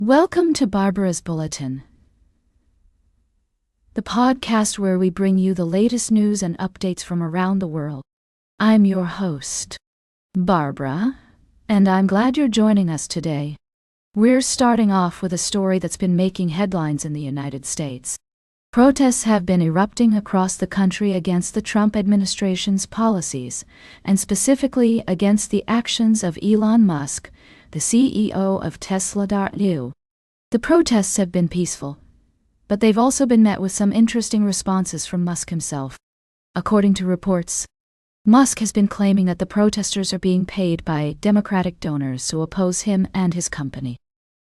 Welcome to Barbara's Bulletin, the podcast where we bring you the latest news and updates from around the world. I'm your host, Barbara, and I'm glad you're joining us today. We're starting off with a story that's been making headlines in the United States. Protests have been erupting across the country against the Trump administration's policies, and specifically against the actions of Elon Musk, the CEO of Tesla. The protests have been peaceful, but they've also been met with some interesting responses from Musk himself. According to reports, Musk has been claiming that the protesters are being paid by Democratic donors who oppose him and his company.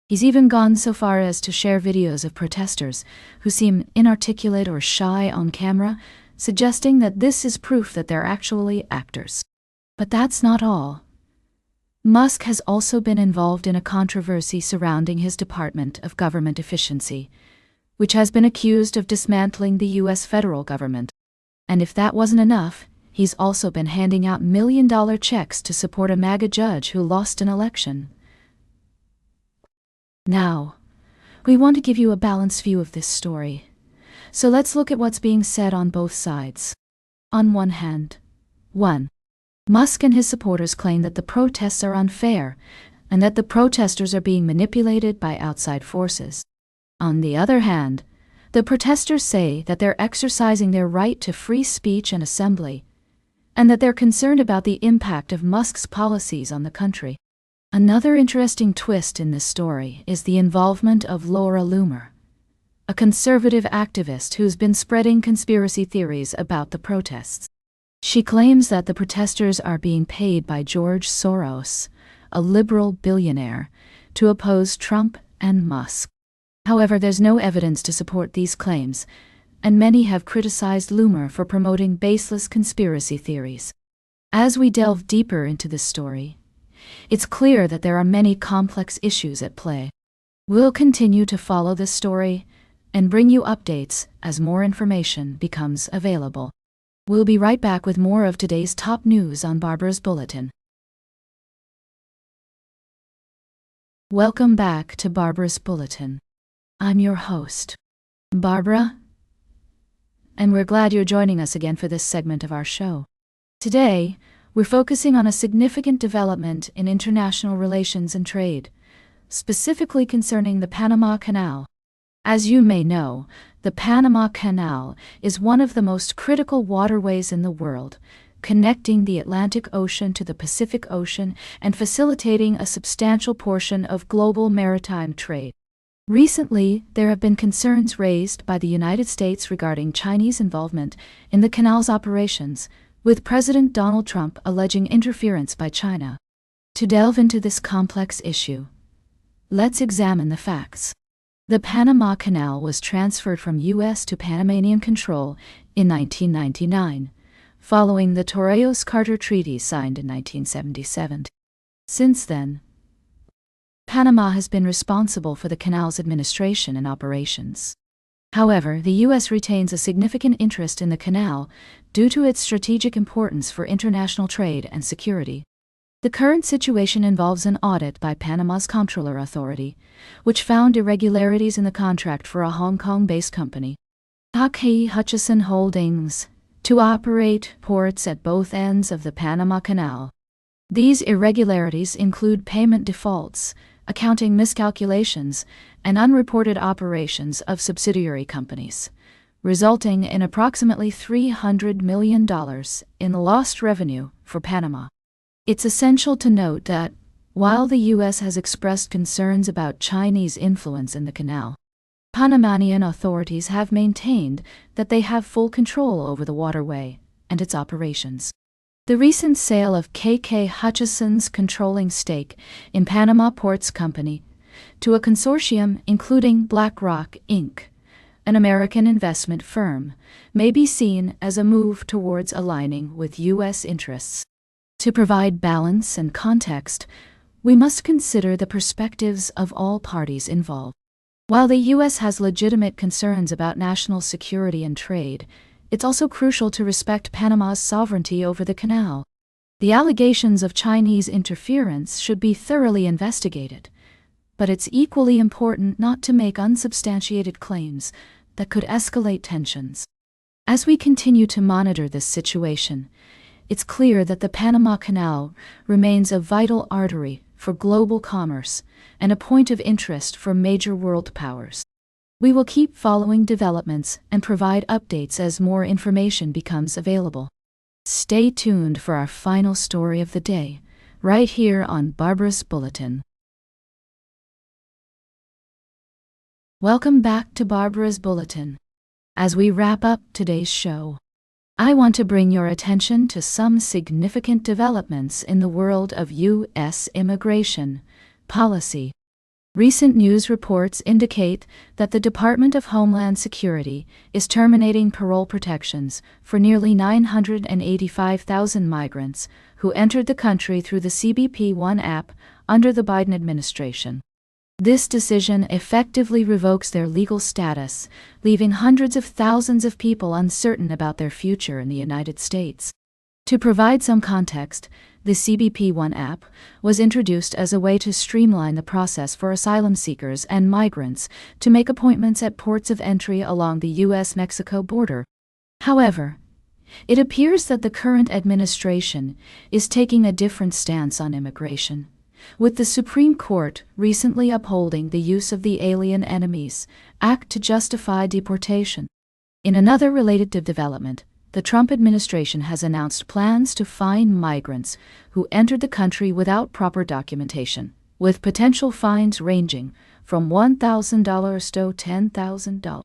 He's even gone so far as to share videos of protesters who seem inarticulate or shy on camera, suggesting that this is proof that they're actually actors. But that's not all. Musk has also been involved in a controversy surrounding his Department of Government Efficiency, which has been accused of dismantling the U.S. federal government. And if that wasn't enough, he's also been handing out million-dollar checks to support a MAGA judge who lost an election. Now, we want to give you a balanced view of this story. So let's look at what's being said on both sides. On one hand, 1. Musk and his supporters claim that the protests are unfair and that the protesters are being manipulated by outside forces. On the other hand, the protesters say that they're exercising their right to free speech and assembly, and that they're concerned about the impact of Musk's policies on the country. Another interesting twist in this story is the involvement of Laura Loomer, a conservative activist who's been spreading conspiracy theories about the protests. She claims that the protesters are being paid by George Soros, a liberal billionaire, to oppose Trump and Musk. However, there's no evidence to support these claims, and many have criticized Loomer for promoting baseless conspiracy theories. As we delve deeper into this story, it's clear that there are many complex issues at play. We'll continue to follow this story and bring you updates as more information becomes available. We'll be right back with more of today's top news on Barbara's Bulletin. Welcome back to Barbara's Bulletin. I'm your host, Barbara, and we're glad you're joining us again for this segment of our show. Today, we're focusing on a significant development in international relations and trade, specifically concerning the Panama Canal. As you may know, the Panama Canal is one of the most critical waterways in the world, connecting the Atlantic Ocean to the Pacific Ocean and facilitating a substantial portion of global maritime trade. Recently, there have been concerns raised by the United States regarding Chinese involvement in the canal's operations, with President Donald Trump alleging interference by China. To delve into this complex issue, let's examine the facts. The Panama Canal was transferred from U.S. to Panamanian control in 1999, following the Torrijos-Carter Treaty signed in 1977. Since then, Panama has been responsible for the canal's administration and operations. However, the U.S. retains a significant interest in the canal due to its strategic importance for international trade and security. The current situation involves an audit by Panama's Comptroller Authority, which found irregularities in the contract for a Hong Kong-based company, H.K. Hutchison Holdings, to operate ports at both ends of the Panama Canal. These irregularities include payment defaults, accounting miscalculations, and unreported operations of subsidiary companies, resulting in approximately $300 million in lost revenue for Panama. It's essential to note that, while the U.S. has expressed concerns about Chinese influence in the canal, Panamanian authorities have maintained that they have full control over the waterway and its operations. The recent sale of K.K. Hutchison's controlling stake in Panama Ports Company to a consortium including BlackRock, Inc., an American investment firm, may be seen as a move towards aligning with U.S. interests. To provide balance and context, we must consider the perspectives of all parties involved. While the U.S. has legitimate concerns about national security and trade, it's also crucial to respect Panama's sovereignty over the canal. The allegations of Chinese interference should be thoroughly investigated, but it's equally important not to make unsubstantiated claims that could escalate tensions. As we continue to monitor this situation, it's clear that the Panama Canal remains a vital artery for global commerce and a point of interest for major world powers. We will keep following developments and provide updates as more information becomes available. Stay tuned for our final story of the day, right here on Barbara's Bulletin. Welcome back to Barbara's Bulletin. As we wrap up today's show, I want to bring your attention to some significant developments in the world of U.S. immigration policy. Recent news reports indicate that the Department of Homeland Security is terminating parole protections for nearly 985,000 migrants who entered the country through the CBP-1 app under the Biden administration. This decision effectively revokes their legal status, leaving hundreds of thousands of people uncertain about their future in the United States. To provide some context, the CBP-1 app was introduced as a way to streamline the process for asylum seekers and migrants to make appointments at ports of entry along the U.S.-Mexico border. However, it appears that the current administration is taking a different stance on immigration, with the Supreme Court recently upholding the use of the Alien Enemies Act to justify deportation. In another related development, the Trump administration has announced plans to fine migrants who entered the country without proper documentation, with potential fines ranging from $1,000 to $10,000.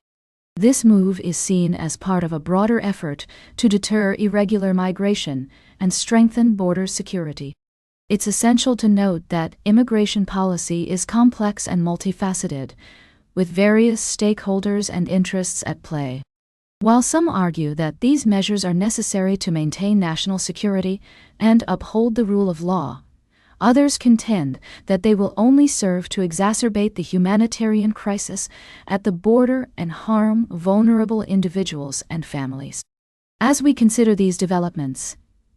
This move is seen as part of a broader effort to deter irregular migration and strengthen border security. It's essential to note that immigration policy is complex and multifaceted, with various stakeholders and interests at play. While some argue that these measures are necessary to maintain national security and uphold the rule of law, others contend that they will only serve to exacerbate the humanitarian crisis at the border and harm vulnerable individuals and families. As we consider these developments,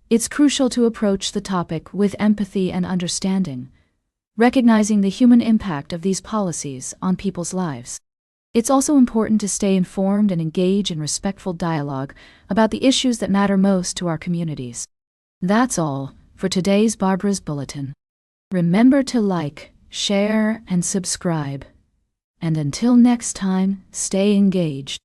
it's crucial to approach the topic with empathy and understanding, recognizing the human impact of these policies on people's lives. It's also important to stay informed and engage in respectful dialogue about the issues that matter most to our communities. That's all for today's Barbara's Bulletin. Remember to like, share, and subscribe. And until next time, stay engaged.